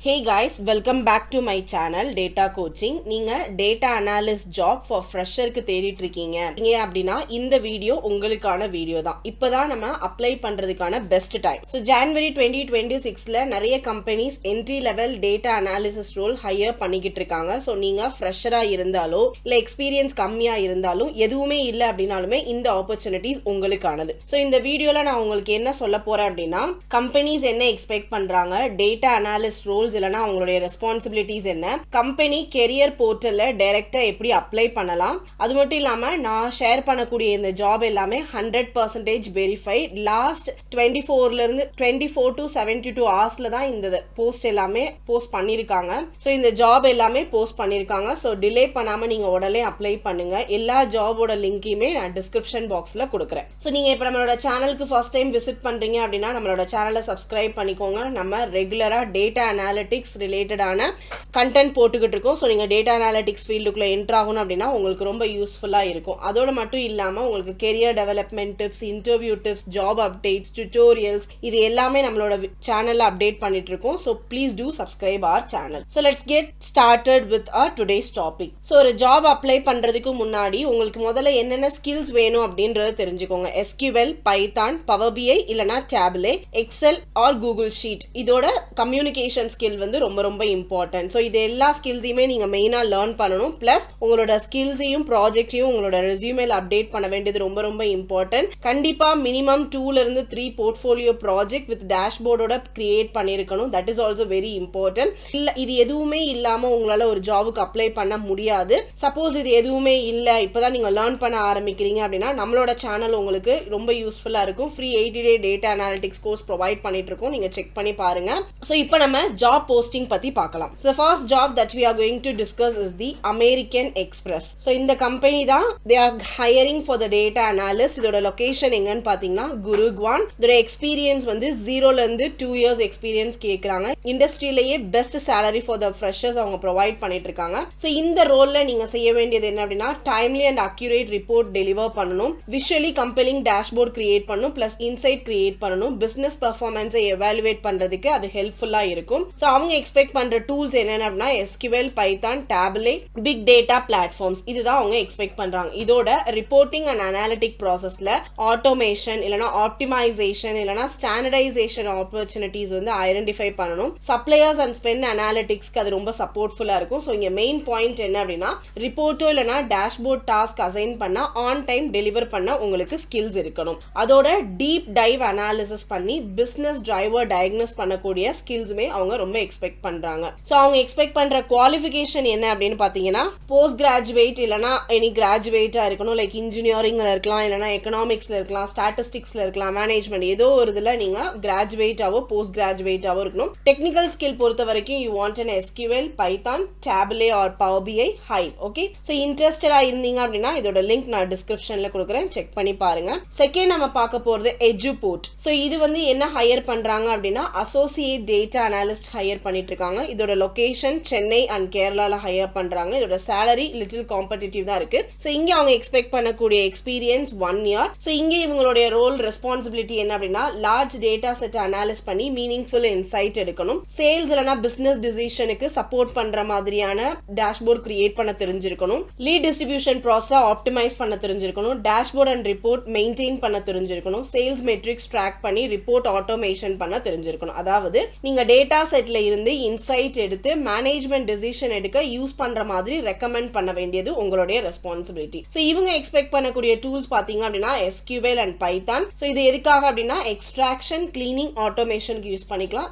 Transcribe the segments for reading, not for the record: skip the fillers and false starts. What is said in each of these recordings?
Hey guys, welcome back to my channel Data Coaching. நீங்க Data Analyst job for fresher க்கு தேடிட்டு இருக்கீங்க அப்படினா இந்த வீடியோ உங்களுக்கான வீடியோ தான். இப்போதான் நம்ம அப்ளை பண்றதுக்கான பெஸ்ட் டைம். So January 2026ல நிறைய companies entry level data analysis role higher பண்ணிக்கிட்டு இருக்காங்க. So நீங்க ஃப்ரெஷரா இருந்தாலோ இல்ல எக்ஸ்பீரியன்ஸ் கம்மியா இருந்தாலும் எதுவுமே இல்ல அப்படினாலுமே இந்த ஆப்பர்ச்சுனிட்டிஸ் உங்களுக்கானது. So இந்த வீடியோல நான் உங்களுக்கு என்ன சொல்ல போறேன் அப்படினா கம்பெனிஸ் என்ன எக்ஸ்பெக்ட் பண்றாங்க, டேட்டா அனாலிஸ்ட் ரோல்ஸ் இல்லனா அவங்களுடைய ரெஸ்பான்சிபிலிட்டிஸ் என்ன, கம்பெனி கெரியர் போர்ட்டல்ல டைரக்டா எப்படி அப்ளை பண்ணலாம், அது மட்டும் இல்லாம நான் ஷேர் பண்ணக்கூடிய இந்த ஜாப் எல்லாமே 100% வெரிஃபைட். லாஸ்ட் 24 to 72 ஹவர்ஸ்ல தான் இந்த போஸ்ட் எல்லாமே போஸ்ட் பண்ணிருக்காங்க. சோ இந்த ஜாப் எல்லாமே போஸ்ட் பண்ணிருக்காங்க. சோ டிலே பண்ணாம நீங்க உடனே அப்ளை பண்ணுங்க. எல்லா ஜாபோட லிங்கையுமே நான் டிஸ்கிரிப்ஷன் பாக்ஸ்ல கொடுக்குறேன். சோ நீங்க இப்ப நம்மளோட சேனலுக்கு ஃபர்ஸ்ட் டைம் விசிட் பண்றீங்க அப்படின்னா நம்மளோட சேனலை சப்ஸ்கிரைப் பண்ணிக்கோங்க. நம்ம ரெகுலரா டேட்டா அனாலிட்டிக்ஸ் ரிலேட்டடான கண்டென்ட் போட்டுக்கிட்டு இருக்கோம். ஸோ நீங்கள் டேட்டா அனாலிட்டிக்ஸ் ஃபீல்டுக்குள்ளே என்ட்ரு ஆகணும் அப்படின்னா உங்களுக்கு ரொம்ப யூஸ்ஃபுல்லாக இருக்கும். அதோட மட்டும் இல்லாமல் உங்களுக்கு career development tips, interview tips, job updates, tutorials இது எல்லாமே நம்மளோட சேனலில் அப்டேட் பண்ணிட்டு இருக்கோம். So please do subscribe our channel. So let's get started with our today's topic. So ஒரு ஜாப் அப்ளை பண்ணுறதுக்கு முன்னாடி உங்களுக்கு முதல்ல என்னென்ன ஸ்கில்ஸ் வேணும் அப்படின்றத தெரிஞ்சுக்கோங்க. SQL, பைத்தான், பவர் BI இல்லைனா டேப்லே, எக்ஸல் ஆர் கூகுள் ஷீட் இதோட கம்யூனிகேஷன் ஸ்கில் வந்து ரொம்ப ரொம்ப இம்பார்ட்டன்ட். ஸோ இது எல்லா ஸ்கில்ஸையுமே நீங்கள் மெயினாக லேர்ன் பண்ணணும். ப்ளஸ் உங்களோட ஸ்கில்ஸையும் ப்ராஜெக்டையும் உங்களோட ரெஸ்யூமேல அப்டேட் பண்ண வேண்டியது ரொம்ப ரொம்ப இம்பார்ட்டன்ட். கண்டிப்பாக மினிமம் 2 போர்ட்ஃபோலியோ ப்ராஜெக்ட் வித் டேஷ்போர்டோட கிரியேட் பண்ணியிருக்கணும். That is also very important. இல்லை இது எதுவுமே இல்லாமல் உங்களால் ஒரு ஜாபுக்கு அப்ளை பண்ண முடியாது. சப்போஸ் இது எதுவுமே இல்லை, இப்போதான் நீங்கள் லேர்ன் பண்ண ஆரம்பிக்கிறீங்க அப்படின்னா நம்மளோட சேனல் உங்களுக்கு ரொம்ப யூஸ்ஃபுல்லாக இருக்கும். Free 80-day data analytics course provide பண்ணிட்டு இருக்கோம். நீங்கள் செக் பண்ணி பாருங்க. ஸோ இப்போ நம்ம ஜாப் போஸ்டிங் பத்தி பார்க்கலாம். So the first job that we are going to discuss is the American Express. So இந்த கம்பெனி தான் they are hiring for the data analyst. இதோட லொகேஷன் எங்கன்னு பாத்தீங்கன்னா குருக்வான். இதோட எக்ஸ்பீரியன்ஸ் வந்து 0ல இருந்து 2 years எக்ஸ்பீரியன்ஸ் கேக்குறாங்க. இண்டஸ்ட்ரியிலேயே best salary for the freshers அவங்க ப்ரொவைட் பண்ணிட்டு இருக்காங்க. ஸோ இந்த ரோல்ல நீங்க செய்ய வேண்டியது என்ன அப்படின்னா timely and accurate report deliver பண்ணணும், விஷுவலி கம்பெலிங் டேஷ்போர்ட் கிரியேட் பண்ணணும், பிளஸ் இன்சைட் கிரியேட் பண்ணணும், பிசினஸ் பெர்ஃபார்மன்ஸை எவாலுவேட் பண்றதுக்கு அது ஹெல்ப்ஃபுல்லா இருக்கும். ஸோ அவங்க எக்ஸ்பெக்ட் பண்ற டூல்ஸ் என்னென்ன அப்படின்னா SQL, Python, Tableau, big data platforms இதுதான் அவங்க எக்ஸ்பெக்ட் பண்றாங்க. இதோட ரிப்போர்ட்டிங் அண்ட் அனாலிட்டிக் ப்ராசஸ்ல ஆட்டோமேஷன் இல்லனா ஆப்டிமைசேஷன் இல்லனா ஸ்டாண்டர்டைசேஷன் ஆப்பர்ச்சுனிட்டிஸ் வந்து ஐடென்டிஃபை பண்ணணும். சப்ளையர்ஸ் அண்ட் ஸ்பெண்ட் அனாலிட்டிக்ஸ்க்கு அது ரொம்ப சப்போர்ட்ஃபுல்லா இருக்கும். ஸோ இங்க மெயின் பாயிண்ட் என்ன அப்படின்னா ரிப்போர்ட்டோ இல்லனா டேஷ்போர்ட் டாஸ்க் அசைன் பண்ண ஆன் டைம் டெலிவர் பண்ண உங்களுக்கு ஸ்கில்ஸ் இருக்கணும். அதோட டீப் டைவ் அனாலிசிஸ் பண்ணி பிசினஸ் டிரைவர் டயக்னோஸ் பண்ணக்கூடிய ஸ்கில்ஸுமே அவங்க ரொம்ப எக்ஸ்பெக்ட் பண்றாங்க. ஸோ அவங்க எக்ஸ்பெக்ட் பண்ற குவாலிஃபிகேஷன் என்ன அப்படின்னு பாத்தீங்கன்னா போஸ்ட் கிராஜுவேட் இல்லனா எனி கிராஜுவேட்டா இருக்கணும். லைக் இன்ஜினியரிங்ல இருக்கலாம், இல்லனா எக்கனாமிக்ஸ்ல இருக்கலாம், ஸ்டாட்டிஸ்டிக்ஸ்ல இருக்கலாம், மேனேஜ்மெண்ட் ஏதோ ஒரு இதுல நீங்க கிராஜுவேட்டாவோ போஸ்ட் கிராஜுவேட்டாவோ இருக்கணும். டெக்னிக்கல் ஸ்கில் பொறுத்த வரைக்கும் you want an SQL, Python, Tableau or power BI ஹை. ஓகே, ஸோ இன்ட்ரெஸ்டடா இருந்தீங்க அப்படின்னா இதோட லிங்க் நான் டிஸ்கிரிப்ஷன்ல கொடுக்குறேன், செக் பண்ணி பாருங்க. செகண்ட் நம்ம பார்க்க போறது Eduport. ஸோ இது வந்து என்ன ஹையர் பண்றாங்க அப்படின்னா அசோசியேட் டேட்டா அனாலிஸ்ட் ஹையர் பண்ணிட்டு இருக்காங்க. இதோட லொகேஷன் சென்னை அண்ட் கேரளால ஹையர் பண்றாங்க. இதோட salary லிட்டில் காம்படிட்டிவ் தான் இருக்கு. ஸோ இங்க அவங்க எக்ஸ்பெக்ட் பண்ணக்கூடிய எக்ஸ்பீரியன்ஸ் 1 year. ஸோ இங்க இவங்களுடைய ரோல் ரெஸ்பான்சிபிலிட்டி என்ன அப்படின்னா லார்ஜ் டேட்டா செட் அனாலிஸ் பண்ணி மீனிங்ஃபுல் இன்சைட் எடுக்கணும். சேல்ஸ் இல்லனா பிசினஸ் டிசிஷனுக்கு சப்போர்ட் பண்ற மாதிரியான டேஷ்போர்ட் கிரியேட் பண்ண தெரிஞ்சிருக்கணும். லீட் டிஸ்ட்ரிபியூஷன் ப்ராசஸ் ஆப்டிமைஸ் பண்ண தெரிஞ்சிருக்கணும். டேஷ்போர்ட் அண்ட் ரிப்போர்ட் மெயின்டைன் பண்ண தெரிஞ்சிருக்கணும். சேல்ஸ் மெட்ரிக்ஸ் ட்ராக் பண்ணி ரிப்போர்ட் ஆட்டோமேஷன் பண்ண தெரிஞ்சிருக்கணும். அதாவது நீங்க டேட்டா செட்ல இருந்து இன்சைட் எடுத்து மேனேஜ்மெண்ட் டிசிஷன் எடுக்க யூஸ் பண்ற மாதிரி ரெக்கமெண்ட் பண்ண வேண்டியது உங்களுடைய ரெஸ்பான்சிபிலிட்டி. சோ இவங்க எக்ஸ்பெக்ட் பண்ணக்கூடிய டூல்ஸ் பாத்தீங்க அப்படின்னா SQL அண்ட் பைத்தான். சோ இது எதுக்காக அப்படின்னா எக்ஸ்ட்ராக்ஷன், கிளீனிங், ஆட்டோமேஷனுக்கு யூஸ் பண்ணிக்கலாம்.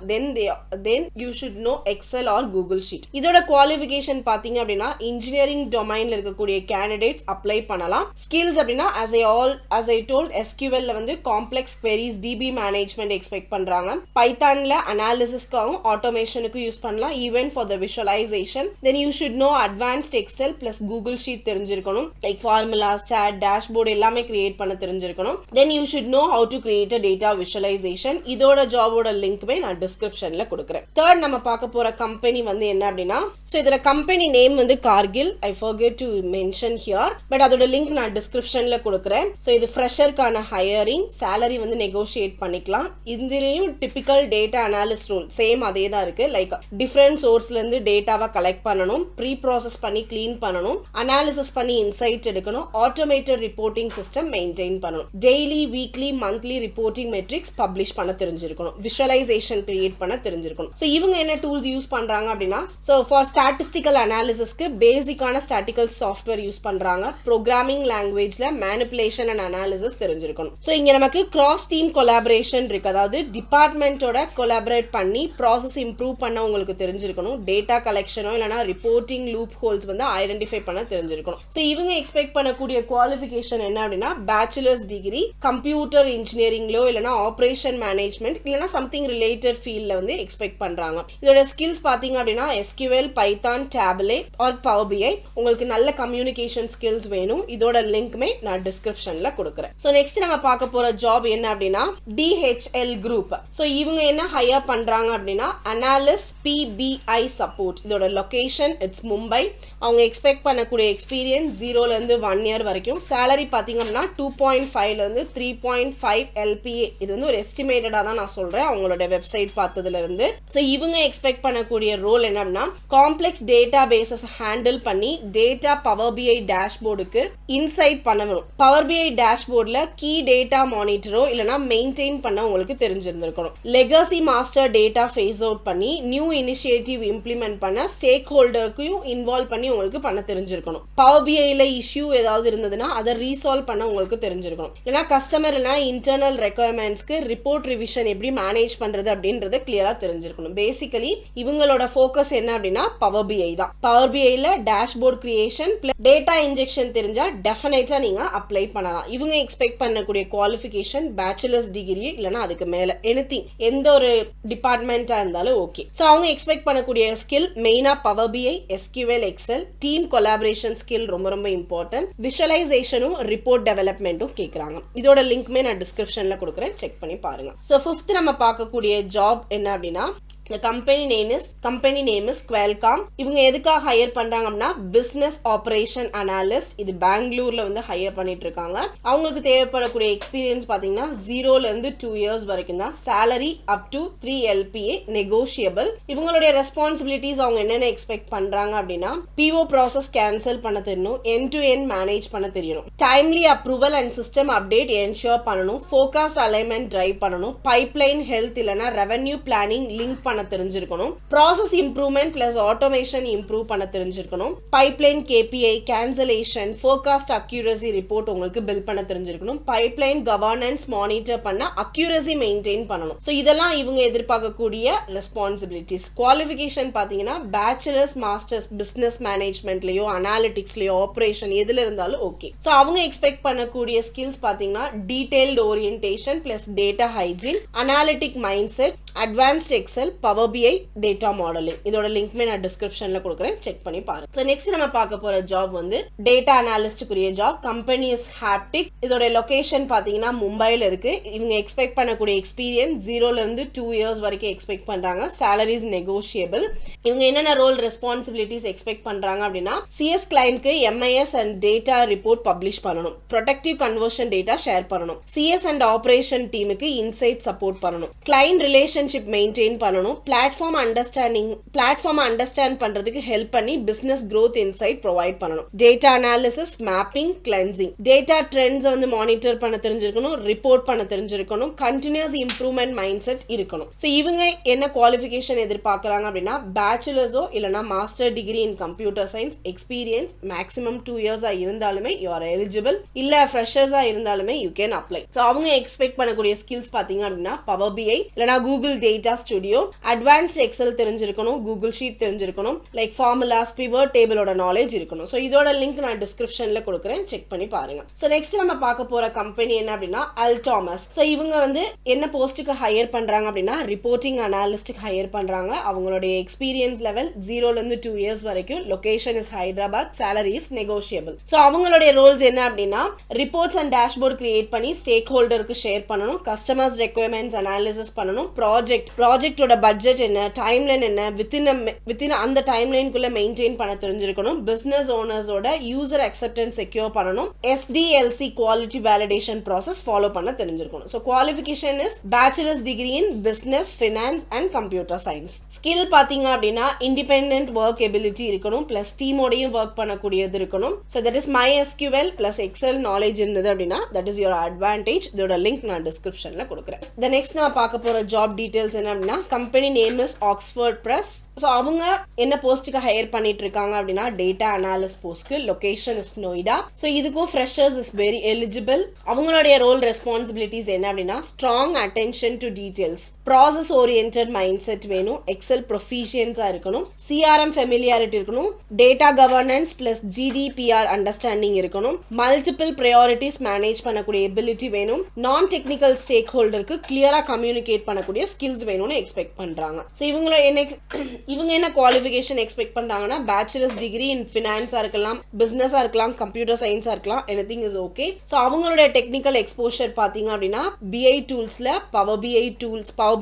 Then you should know Excel or Google sheet. இதோட குவாலிஃபிகேஷன் பாத்தீங்க அப்படின்னா இன்ஜினியரிங் டொமைன்ல இருக்கக்கூடிய கேண்டிடேட்ஸ் அப்ளை பண்ணலாம். ஸ்கில்ஸ் அப்படின்னா as I told SQL ல வந்து complex queries, DB management expect பண்றாங்க. பைத்தான்ல அனாலிசிஸ்க்காகவும் ஆட்டோமேஷனுக்கு யூஸ் பண்ணலாம். Even for the visualization. Then you should know advanced Excel plus Google sheet தெரிஞ்சிருக்கணும். லைக் ஃபார்முலாஸ், சார்ட், டேஷ்போர்ட் எல்லாமே கிரியேட் பண்ண தெரிஞ்சிருக்கணும். Then you should know how to create a data visualisation. இதோட ஜாபோட லிங்க்மே நான் டிஸ்கிரிப்ஷன்ல கொடுக்குறேன். தேர்ட் நம்ம பார்க்க போற கம்பெனி வந்து என்ன அப்படின்னா ஸோ இதோட கம்பெனி நேம் வந்து Cargill. I forget to mention here, but அதோட லிங்க் நான் டிஸ்கிரிப்ஷன்ல கொடுக்குறேன். ஸோ இது ஃப்ரெஷருக்கான ஹையரிங். salary வந்து நெகோஷியேட் பண்ணிக்கலாம். இதுலயும் typical data analyst role same அதே தான் எல்லாம் இருக்கு. லைக் டிஃபரெண்ட் சோர்ஸ்ல இருந்து டேட்டாவை கலெக்ட் பண்ணணும், ப்ரீ ப்ராசஸ் பண்ணி கிளீன் பண்ணணும், அனாலிசிஸ் பண்ணி இன்சைட் எடுக்கணும், ஆட்டோமேட்டட் ரிப்போர்ட்டிங் சிஸ்டம் மெயின்டைன் பண்ணணும், daily weekly monthly reporting metrics publish பண்ண தெரிஞ்சிருக்கணும், விஷுவலைசேஷன் கிரியேட் பண்ண தெரிஞ்சிருக்கணும். ஸோ இவங்க என்ன டூல்ஸ் யூஸ் பண்றாங்க அப்படின்னா, ஸோ ஃபார் ஸ்டாட்டிஸ்டிக்கல் அனாலிசிஸ்க்கு பேசிக்கான ஸ்டாட்டிக்கல் சாஃப்ட்வேர் யூஸ் பண்றாங்க. ப்ரோக்ராமிங் லாங்குவேஜ்ல மேனிபுலேஷன் அண்ட் அனாலிசிஸ் தெரிஞ்சிருக்கணும். ஸோ இங்க நமக்கு கிராஸ் டீம் கொலாபரேஷன் இருக்கு, அதாவது டிபார்ட்மெண்டோட கொலாபரேட் பண்ணி ப்ராசஸ் இம்ப்ரூவ் பண்ண உங்களுக்கு தெரிஞ்சிருக்கணும். டேட்டா கலெக்ஷனோ இல்லைனா ரிப்போர்ட்டிங் லூப் ஹோல்ஸ் வந்து ஐடென்டிஃபை பண்ண தெரிஞ்சிருக்கணும். ஸோ இவங்க எக்ஸ்பெக்ட் பண்ணக்கூடிய குவாலிஃபிகேஷன் என்ன அப்படின்னா, பேச்சுலர்ஸ் டிகிரி கம்ப்யூட்டர் இன்ஜினியரிங்லோ இல்லைனா ஆப்ரேஷன் மேனேஜ்மெண்ட் இல்லைனா சம்திங் ரிலேட்டட் ஃபீல்ட்ல வந்து எக்ஸ்பெக்ட் பண்றாங்க. இதோட ஸ்கில்ஸ் பாத்தீங்க அப்படின்னா SQL, Python, Tableau or power BI. உங்களுக்கு நல்ல கம்யூனிகேஷன் ஸ்கில்ஸ் வேணும். இதோட லிங்க்மே நான் டிஸ்கிரிப்ஷன்ல கொடுக்குறேன். ஸோ நெக்ஸ்ட் நம்ம பார்க்க போற ஜாப் என்ன அப்படின்னா, DHL Group. ஸோ இவங்க என்ன ஹையர் பண்றாங்க அப்படின்னா, அனாலிஸ்ட் PBI சப்போர்ட். இதோட லொகேஷன் இட்ஸ் மும்பை. அவங்க எக்ஸ்பெக்ட் பண்ணக்கூடிய எக்ஸ்பீரியன்ஸ் 0ல இருந்து 1 இயர் வரைக்கும். சேலரி பாத்தீங்க அப்படின்னா 2.5ல இருந்து 3.5 LPA. இது வந்து ஒரு எஸ்டிமேட்டடா தான் நான் சொல்றேன், அவங்களோட வெப்சைட் பார்த்ததுல இருந்து. ஸோ இவங்க எக்ஸ்பெக்ட் பண்ணக்கூடிய ரோல் என்ன அப்படின்னா, காம்ப்ளெக்ஸ் டேட்டா பேசஸ் ஹேண்டில் பண்ணி டேட்டா பவர் BI டேஷ்போர்டுக்கு இன்சைட் பண்ணணும். பவர் BI டேஷ்போர்ட்ல கீ டேட்டா மானிட்டரோ இல்லைனா மெயின்டைன் பண்ண உங்களுக்கு தெரிஞ்சிருந்திருக்கணும். Legacy master data phase out பண்ணி நியூ இனிஷியேட்டிவ் இம்ப்ளிமெண்ட் பண்ண ஸ்டேக் ஹோல்டருக்கும் இன்வால்வ் பண்ணி உங்களுக்கு பண்ண தெரிஞ்சிருக்கணும். பவர் BIல இஷ்யூ ஏதாவது இருந்ததுன்னா அதை ரீசால்வ் பண்ண உங்களுக்கு தெரிஞ்சிருக்கணும். இல்லைனா கஸ்டமர் இல்லைனா இன்டர்னல் ரெக்குயர்மெண்ட்ஸ்க்கு ரிப்போர்ட் ரிவிஷன் எப்படி மேனேஜ் பண்றது அப்படின்றத கிளியரா தெரிஞ்சிருக்கணும். பேசிக்கலி இவங்களோட ஃபோக்கஸ் என்ன அப்படின்னா பவர் BI தான். பவர் BIல டேஷ்போர்ட் கிரியேஷன் டேட்டா இன்ஜெக்ஷன் தெரிஞ்சா டெஃபினட்டா நீங்க அப்ளை பண்ணலாம். இவங்க எக்ஸ்பெக்ட் பண்ணக்கூடிய குவாலிஃபிகேஷன் பேச்சுலர்ஸ் டிகிரி இல்லைனா அதுக்கு மேல எனிதிங், எந்த ஒரு டிபார்ட்மெண்டா இருந்தாலும் ஓகே. ஸோ அவங்க எக்ஸ்பெக்ட் பண்ணக்கூடிய ஸ்கில் மெயினா power BI, SQL, Excel, team collaboration skill ரொம்ப ரொம்ப இம்பார்ட்டன்ட். விஷுவலைசேஷனும் ரிப்போர்ட் டெவலப்மெண்ட்டும் கேட்கறாங்க. இதோட லிங்க்மே நான் டிஸ்கிரிப்ஷன்ல கொடுக்குறேன், செக் பண்ணி பாருங்க. ஸோ 5th நம்ம பார்க்கக்கூடிய ஜாப் என்ன அப்படின்னா, the company name is Qualcomm. இவங்க எதுக்காக ஹையர் பண்றாங்க அப்படின்னா, பிசினஸ் ஆபரேஷன் அனாலிஸ்ட். இது பெங்களூர்ல வந்து ஹையர் பண்ணிட்டு இருக்காங்க. அவங்களுக்கு தேவைப்படக்கூடிய எக்ஸ்பீரியன்ஸ் பாத்தீங்கன்னா 0ல இருந்து 2 இயர்ஸ் வரைக்கும் தான். salary up to 3 LPA negotiable. இவங்களுடைய ரெஸ்பான்சிபிலிட்டிஸ் அவங்க என்னென்ன எக்ஸ்பெக்ட் பண்றாங்க அப்படின்னா, PO ப்ராசஸ் கேன்சல் பண்ண தெரியணும், end to end மேனேஜ் பண்ண தெரியணும், timely approval and system update ensure பண்ணணும், ஃபோகாஸ்ட் அலைன்மெண்ட் டிரைவ் பண்ணணும், பைப்லைன் ஹெல்த் இல்லனா ரெவென்யூ பிளானிங் லிங்க் பண்ண தெரிஞ்சிருக்கணும், process improvement plus automation improve பண்ண தெரிஞ்சிருக்கணும், pipeline KPI, cancellation, forecast accuracy report உங்களுக்கு பில்ட் பண்ண தெரிஞ்சிருக்கணும், பைப்லைன் கவர்னன்ஸ் மானிட்டர் பண்ண அக்யூரசி மெயின்டைன் பண்ணணும். ஸோ இதெல்லாம் இவங்க எதிர்பார்க்கக்கூடிய ரெஸ்பான்சிபிலிட்டிஸ். குவாலிஃபிகேஷன் பாத்தீங்கன்னா பேச்சுலர்ஸ், மாஸ்டர்ஸ் பிசினஸ் மேனேஜ்மெண்ட்லயோ அனாலிட்டிக்ஸ்லயோ ஆபரேஷன் எதுல இருந்தாலும் ஓகே. ஸோ அவங்க எக்ஸ்பெக்ட் பண்ணக்கூடிய ஸ்கில்ஸ் பாத்தீங்கன்னா detailed orientation plus data hygiene, analytic mindset, advanced Excel, power BI, data modelling. இதோட லிங்க்மே நான் டிஸ்கிரிப்ஷன்ல கொடுக்குறேன், செக் பண்ணி பாருங்க. ஸோ நெக்ஸ்ட் நம்ம பார்க்க போற ஜாப் வந்து டேட்டா அனாலிஸ்டுக்குரிய ஜாப். Company is Haptic. இதோட லொகேஷன் பாத்தீங்கன்னா மும்பைல இருக்கு. இவங்க எக்ஸ்பெக்ட் பண்ணக்கூடிய எக்ஸ்பீரியன்ஸ் 0ல இருந்து 2 இயர்ஸ் வரைக்கும் எக்ஸ்பெக்ட் பண்றாங்க. Salaries negotiable. இவங்க என்னென்ன ரோல் ரெஸ்பான்சிபிலிட்டிஸ் எக்ஸ்பெக்ட் பண்றாங்க அப்படின்னா, CS கிளையன்ட்க்கு MIS and data report publish பண்ணணும், ப்ரொடக்டிவ் கன்வர்ஷன் டேட்டா ஷேர் பண்ணணும், CS அண்ட் ஆபரேஷன் டீமுக்கு இன்சைட் சப்போர்ட் பண்ணணும், கிளையன்ட் ரிலேஷன்ஷிப் மெயின்டைன் பண்ணணும், பிளாட்ஃபார்ம் அண்டர்ஸ்டாண்ட் பண்றதுக்கு ஹெல்ப் பண்ணி பிசினஸ் growth இன்சைட் ப்ரொவைட் பண்ணணும், data analysis, mapping, cleansing, data trends வந்து monitor பண்ண தெரிஞ்சிருக்கணும், ரிப்போர்ட் பண்ண தெரிஞ்சிருக்கணும், கண்டினியூஸ் இம்ப்ரூவ்மெண்ட் மைண்ட் செட் இருக்கணும். ஸோ இவங்க என்ன குவாலிஃபிகேஷன் எதிர்பார்க்கறாங்க அப்படின்னா, பேச்சுலர்ஸோ இல்லனா master degree in computer science, experience maximum 2 இயர்ஸா இருந்தாலுமே யூ ஆர் எலிஜிபிள், இல்ல ஃப்ரெஷர்ஸா இருந்தாலுமே யூ கேன் அப்ளை. ஸோ அவங்க எக்ஸ்பெக்ட் பண்ணக்கூடிய ஸ்கில்ஸ் பாத்தீங்க அப்படின்னா பவர் BI இல்லனா Google data studio, advanced Excel தெரிஞ்சிருக்கணும், கூகுள் ஷீட் தெரிஞ்சிருக்கணும், லைக் ஃபார்முலாஸ், பிவட் டேபிளோட நாலேஜ் இருக்கணும். ஸோ இதோட லிங்க் நான் டிஸ்கிரிப்ஷன்ல கொடுக்குறேன், செக் பண்ணி பாருங்க. ஸோ நெக்ஸ்ட் நம்ம பார்க்க போற கம்பெனி என்ன அப்படின்னா Altdomus. ஸோ இவங்க வந்து என்ன போஸ்ட்டுக்கு ஹையர் பண்றாங்க அப்படின்னா, ரிப்போர்ட்டிங் அனாலிஸ்டுக்கு ஹையர் பண்றாங்க. அவங்களுடைய எக்ஸ்பீரியன்ஸ் லெவல் 0ல இருந்து 2 இயர்ஸ் வரைக்கும். Location is Hyderabad. salary is negotiable. So அவங்களுடைய ரோல்ஸ் என்ன அப்படின்னா, ரிப்போர்ட்ஸ் அண்ட் டேஷ்போர்ட் கிரியேட் பண்ணி ஸ்டேக் ஹோல்டருக்கு ஷேர் பண்ணணும், கஸ்டமர்ஸ் ரெக்குயர்மெண்ட்ஸ் அனாலிசிஸ் பண்ணணும், ப்ராஜெக்ட் ப்ராஜெக்டோட பட்ஜெட் என்ன, டைம்லைன் என்ன, வித்தின் அந்த டைம்லைனுக்குள்ள மெயின்டைன் பண்ண தெரிஞ்சிருக்கணும். பிசினஸ் ஓனர்ஸோட யூசர் அக்செப்டன்ஸ் செக்யூர் பண்ணணும். SDLC quality validation process follow பண்ண தெரிஞ்சிருக்கணும். So qualification is bachelors degree in business, finance and computer science. Skill பாத்தீங்க அப்படின்னா இண்டிபெண்டன்ட் ஒர்க் எபிலிட்டி இருக்கணும், பிளஸ் டீமோடையும் ஒர்க் பண்ணக்கூடியது இருக்கணும். So that is MySQL plus Excel knowledge இருந்தது அப்படின்னா தட் இஸ் யுவர் அட்வான்டேஜ். இதோட லிங்க் நான் டிஸ்கிரிப்ஷன்ல கொடுக்குறேன். த நெக்ஸ்ட் நான் பார்க்க போற ஜாப் டீடைல்ஸ் என்ன அப்படின்னா, company name is Oxford press. So அவங்க என்ன போஸ்ட்டுக்கு ஹையர் பண்ணிட்டு இருக்காங்க அப்படின்னா டேட்டா அனாலிஸ்ட் போஸ்ட்க்கு. Location is Noida. ஸோ இதுக்கும் ஃப்ரெஷர்ஸ் இஸ் வெரி எலிஜிபிள். அவங்களுடைய ரோல் ரெஸ்பான்சிபிலிட்டிஸ் என்ன அப்படின்னா strong attention to details, process oriented mind set வேணும், எக்ஸல் ப்ரொஃபிஷியன்ஸா இருக்கணும், CRM ஃபெமிலியாரிட்டி இருக்கணும், data governance plus GDPR understanding இருக்கணும், மல்டிபிள் ப்ரையாரிட்டிஸ் மேனேஜ் பண்ணக்கூடிய எபிலிட்டி வேணும், நான் டெக்னிக்கல் ஸ்டேக் ஹோல்டருக்கு கிளியரா கம்யூனிகேட் பண்ணக்கூடிய ஸ்கில்ஸ் வேணும்னு எக்ஸ்பெக்ட் பண்றாங்க. ஸோ இவங்க என்ன குவாலிஃபிகேஷன் எக்ஸ்பெக்ட் பண்றாங்கன்னா பேச்சுலர்ஸ் டிகிரி இன் ஃபினான்ஸா இருக்கலாம், பிசினஸா இருக்கலாம், கம்ப்யூட்டர் சயின்ஸா இருக்கலாம், எனிதிங் இஸ் ஓகே. ஸோ அவங்களுடைய டெக்னிக்கல் எக்ஸ்போஷர் பாத்தீங்க அப்படின்னா BI டூல்ஸ்ல பவர்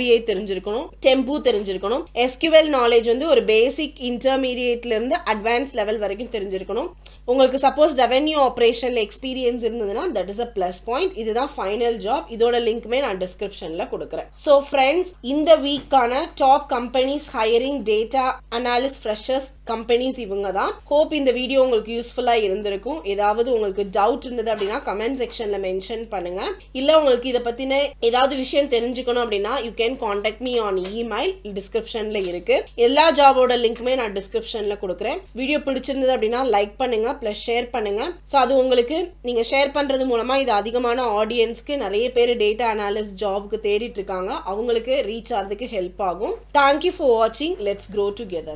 BI தெரிஞ்சிருக்கணும், டெம்பு தெரிஞ்சிருக்கணும், SQL நாலேஜ் வந்து ஒரு பேசிக் இன்டர்மீடியேட்ல இருந்து அட்வான்ஸ் லெவல் வரைக்கும் தெரிஞ்சிருக்கணும். உங்களுக்கு சப்போஸ் ரெவென்யூ ஆபரேஷன்ல எக்ஸ்பீரியன்ஸ் இருந்ததுன்னா that is a plus point. இதுதான் ஃபைனல் ஜாப். இதோட லிங்க்மே நான் டிஸ்கிரிப்ஷன்ல கொடுக்குறேன். ஸோ ஃப்ரெண்ட்ஸ், இந்த வீக்கான top companies hiring data analyst freshers companies இவங்க தான். ஹோப் இந்த வீடியோ உங்களுக்கு யூஸ்ஃபுல்லா இருந்திருக்கும். ஏதாவது உங்களுக்கு டவுட் இருந்தது அப்படின்னா கமெண்ட் செக்ஷன்ல மென்ஷன் பண்ணுங்க. இல்ல உங்களுக்கு இதை பத்தின ஏதாவது விஷயம் தெரிஞ்சுக்கணும் அப்படின்னா you can contact me on email, டிஸ்கிரிப்ஷன்ல இருக்கு. எல்லா ஜாபோட லிங்க்மே நான் டிஸ்கிரிப்ஷன்ல கொடுக்குறேன். வீடியோ பிடிச்சிருந்தது அப்படின்னா லைக் பண்ணுங்க, பிளஸ் ஷேர் பண்ணுங்க. ஸோ அது உங்களுக்கு நீங்க ஷேர் பண்றது மூலமா இது அதிகமான ஆடியன்ஸ்க்கு, நிறைய பேர் டேட்டா அனாலிஸ்ட் ஜாப்க்கு தேடிட்டு இருக்காங்க, அவங்களுக்கு ரீச் ஆகிறதுக்கு ஹெல்ப் ஆகும். தேங்க்யூ ஃபார் வாட்சிங். Let's grow together.